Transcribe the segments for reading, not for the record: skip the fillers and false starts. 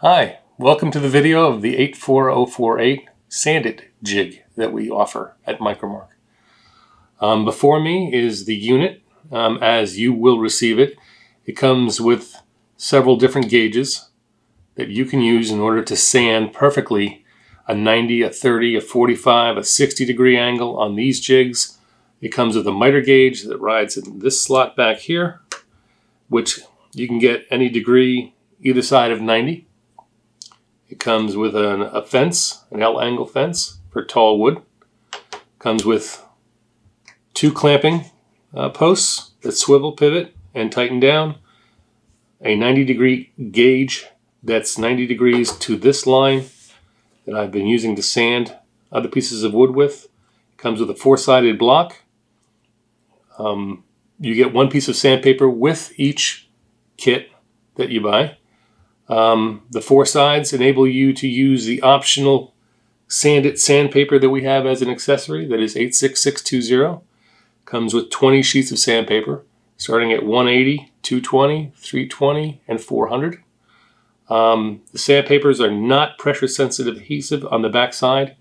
Hi, welcome to the video of the 84048 sanded jig that we offer at Micromark. Before me is the unit as you will receive it. It comes with several different gauges that you can use in order to sand perfectly a 90, a 30, a 45, a 60 degree angle on these jigs. It comes with a miter gauge that rides in this slot back here, which you can get any degree either side of 90. It comes with a fence, an L-angle fence for tall wood. Comes with two clamping posts that swivel, pivot, and tighten down. A 90 degree gauge that's 90 degrees to this line that I've been using to sand other pieces of wood with. It comes with a four-sided block. You get one piece of sandpaper with each kit that you buy. The four sides enable you to use the optional sanded sandpaper that we have as an accessory that is 86620. Comes with 20 sheets of sandpaper starting at 180, 220, 320, and 400. The sandpapers are not pressure sensitive adhesive on the back side,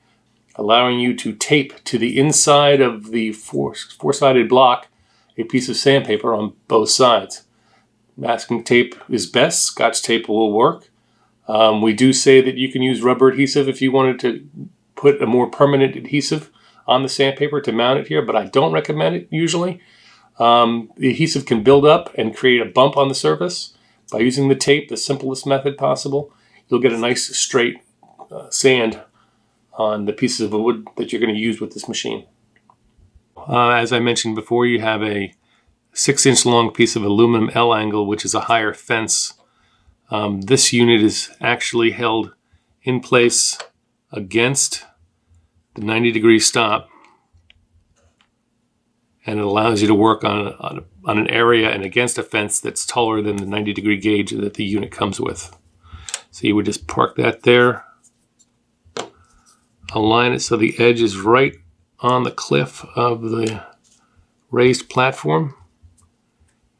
allowing you to tape to the inside of the four-sided block a piece of sandpaper on both sides. Masking tape is best. Scotch tape will work. We do say that you can use rubber adhesive if you wanted to put a more permanent adhesive on the sandpaper to mount it here, but I don't recommend it usually. The adhesive can build up and create a bump on the surface. By using the tape, the simplest method possible, you'll get a nice straight sand on the pieces of wood that you're going to use with this machine. As I mentioned before, you have a 6-inch long piece of aluminum L-angle, which is a higher fence. This unit is actually held in place against the 90 degree stop, and it allows you to work on an area and against a fence that's taller than the 90 degree gauge that the unit comes with. So you would just park that there, align it so the edge is right on the cliff of the raised platform,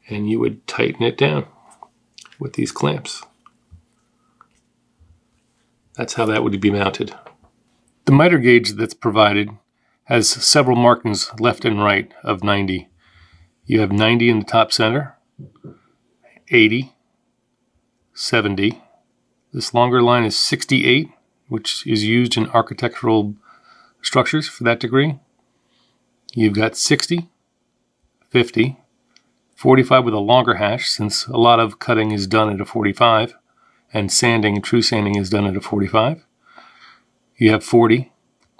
and you would tighten it down with these clamps. That's how that would be mounted. The miter gauge that's provided has several markings left and right of 90. You have 90 in the top center, 80, 70. This longer line is 68, which is used in architectural structures for that degree. You've got 60, 50, 45 with a longer hash, since a lot of cutting is done at a 45, and sanding, true sanding, is done at a 45. You have 40,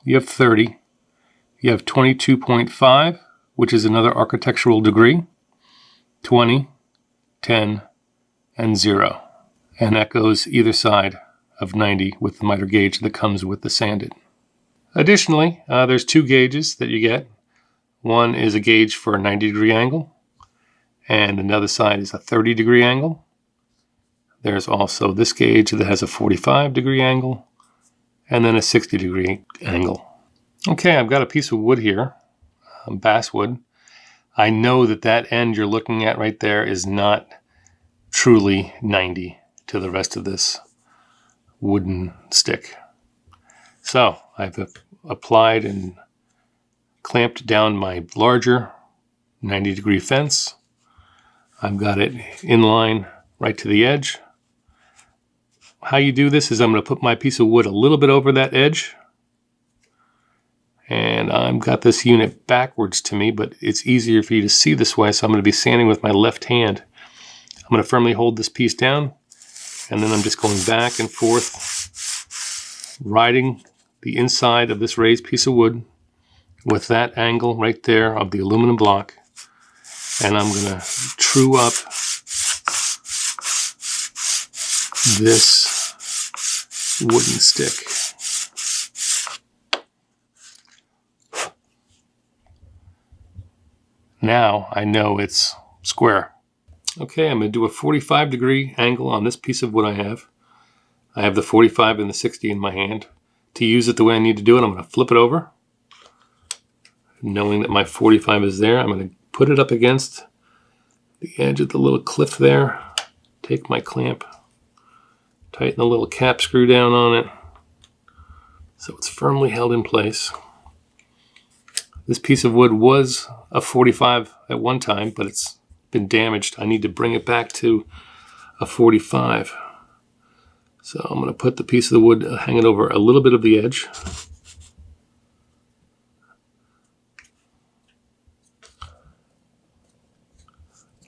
you have 30, you have 22.5, which is another architectural degree, 20, 10, and 0. And that goes either side of 90 with the miter gauge that comes with the sanded. Additionally, there's two gauges that you get. One is a gauge for a 90 degree angle, and another side is a 30 degree angle. There's also this gauge that has a 45 degree angle, and then a 60 degree angle. Okay, I've got a piece of wood here, basswood. I know that that end you're looking at right there is not truly 90 to the rest of this wooden stick. So I've applied and clamped down my larger 90 degree fence. I've got it in line right to the edge. How you do this is I'm going to put my piece of wood a little bit over that edge. And I've got this unit backwards to me, but it's easier for you to see this way, so I'm going to be sanding with my left hand. I'm going to firmly hold this piece down, and then I'm just going back and forth, riding the inside of this raised piece of wood with that angle right there of the aluminum block. And I'm going to true up this wooden stick. Now I know it's square. Okay, I'm going to do a 45 degree angle on this piece of wood I have. I have the 45 and the 60 in my hand. To use it the way I need to do it, I'm going to flip it over. Knowing that my 45 is there, I'm going to put it up against the edge of the little cliff there. Take my clamp, Tighten the little cap screw down on it so it's firmly held in place. This piece of wood was a 45 at one time, but it's been damaged. I need to bring it back to a 45. So I'm going to put the piece of the wood, hang it over a little bit of the edge.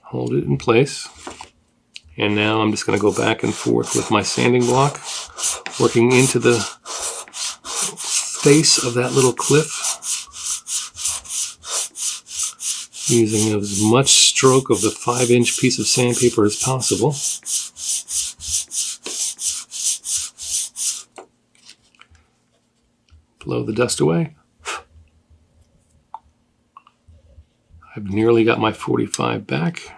Hold it in place. And now I'm just going to go back and forth with my sanding block, working into the face of that little cliff, using as much stroke of the 5-inch piece of sandpaper as possible. Blow the dust away. I've nearly got my 45 back.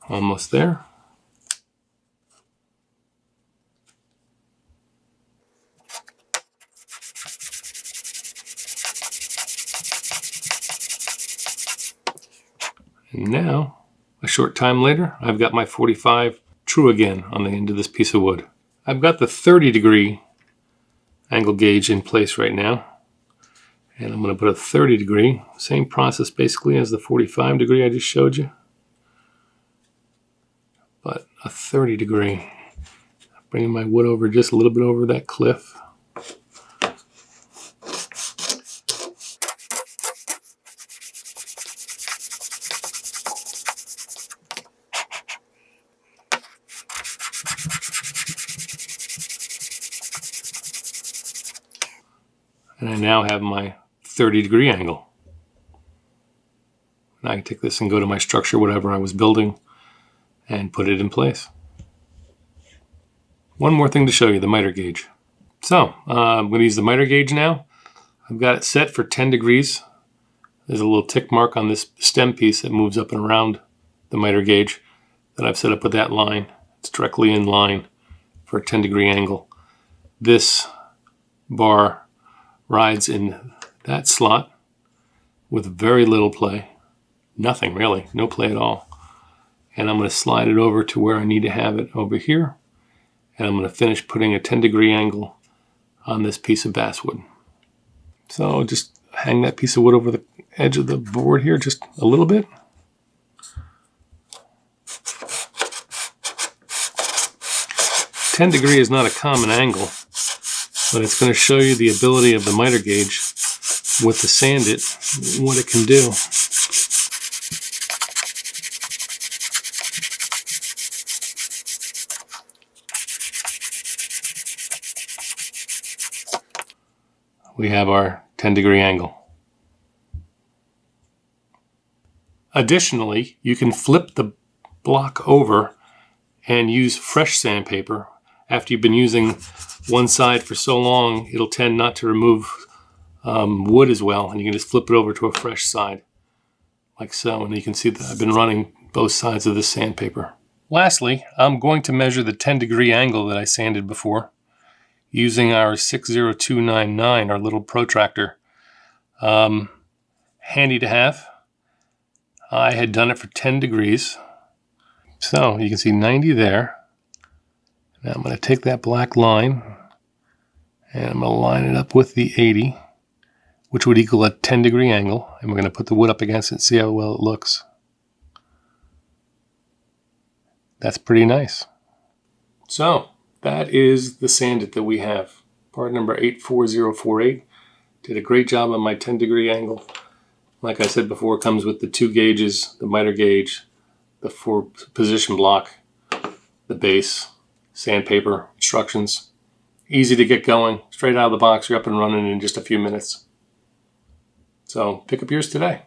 Almost there. And now, a short time later, I've got my 45 true again on the end of this piece of wood. I've got the 30-degree angle gauge in place right now. And I'm going to put a 30-degree, same process basically as the 45-degree I just showed you. But a 30-degree. Bringing my wood over just a little bit over that cliff. And I now have my 30-degree angle. Now I can take this and go to my structure, whatever I was building, and put it in place. One more thing to show you, the miter gauge. So I'm going to use the miter gauge now. I've got it set for 10 degrees. There's a little tick mark on this stem piece that moves up and around the miter gauge that I've set up with that line. It's directly in line for a 10-degree angle. This bar rides in that slot with very little play. Nothing really, no play at all. And I'm going to slide it over to where I need to have it over here. And I'm going to finish putting a 10-degree angle on this piece of basswood. So just hang that piece of wood over the edge of the board here just a little bit. "10-degree is not a common angle, but it's going to show you the ability of the miter gauge with the sand it, what it can do. We have our 10-degree angle. Additionally, you can flip the block over and use fresh sandpaper. After you've been using one side for so long, it'll tend not to remove wood as well, and you can just flip it over to a fresh side, like so, and you can see that I've been running both sides of this sandpaper. Lastly, I'm going to measure the 10-degree angle that I sanded before, using our 60299, our little protractor. Handy to have. I had done it for 10 degrees. So you can see 90 there. Now I'm going to take that black line and I'm going to line it up with the 80, which would equal a 10-degree angle. And we're going to put the wood up against it and see how well it looks. That's pretty nice. So that is the sandit that we have. Part number 84048. Did a great job on my 10-degree angle. Like I said before, it comes with the 2 gauges, the miter gauge, the 4-position block, the base, sandpaper, instructions. Easy to get going. Straight out of the box, you're up and running in just a few minutes. So pick up yours today.